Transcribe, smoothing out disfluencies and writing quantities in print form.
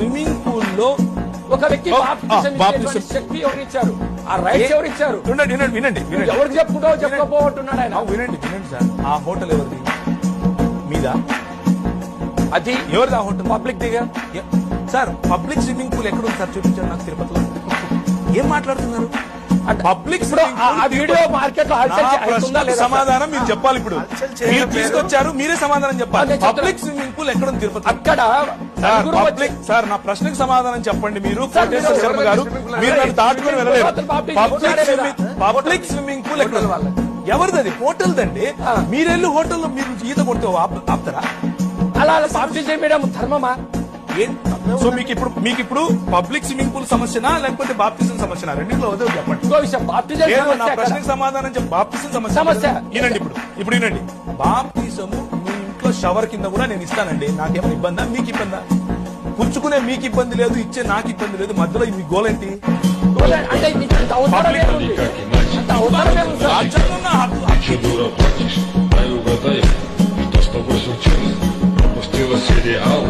Swimming pool లో ఒక వ్యక్తి బాప్తిజం శక్తి ఎవరిచ్చారు? ఆ రైట్స్ ఎవరిచ్చారు? వినండి వినండి వినండి ఎవరికి చెప్పుకుంటావు చెప్పుకోపోతున్నాడు ఆయన. వినండి వినండి సార్, ఆ హోటల్ ఎవరిది? మీదా? అది ఎవరిది ఆ హోటల్? పబ్లిక్ దిగా సార్ పబ్లిక్ స్విమ్మింగ్ పూల్ ఎక్కడ ఉంది సార్? చూపించారు నాకు తిరుపతిలో. ఏం మాట్లాడుతున్నారు? పబ్లిక్ వీడియో మార్కెట్ లో సమాధానం మీరు చెప్పాలి. ఇప్పుడు మీరు తీసుకొచ్చారు, మీరే సమాధానం చెప్పాలి. పబ్లిక్ స్విమ్మింగ్ పూల్ ఎక్కడ ఉంది తిరుపతి? అక్కడ పబ్లిక్ సార్, నా ప్రశ్నకు సమాధానం చెప్పండి. మీరు కోటేశ్వర శర్మ గారు, మీరు నన్ను దాటుకొని వెళ్ళలేరు. పబ్లిక్ స్విమ్మింగ్ పూల్ ఎక్కడ? ఎవరిది? అది హోటల్దండి. మీరెళ్ళి హోటల్లో మీరు ఈత కొడితే ఆపుతారా? అలా బాప్తిజం చేయడం ధర్మమా? సో మీకు ఇప్పుడు పబ్లిక్ స్విమ్మింగ్ పూల్ సమస్యనా లేకపోతే బాప్తిజం సమస్యనా? రెండింటిలో వద్దు చెప్పండి. ఇంకో విషయం, బాప్తిజం నా ప్రశ్నకు సమాధానం చెప్పి బాప్తిజం సమస్య వినండి. ఇప్పుడు వినండి, బాప్తిజము మీ ఇంట్లో షవర్ కింద కూడా నేను ఇస్తానండి. నాకేమైనా ఇబ్బందా? మీకు ఇబ్బందా? పుచ్చుకునే మీకు ఇబ్బంది లేదు, ఇచ్చే నాకు ఇబ్బంది లేదు. మధ్యలో మీ గోల్ ఏంటి? Что с тобой случилось? Пропустила сериал.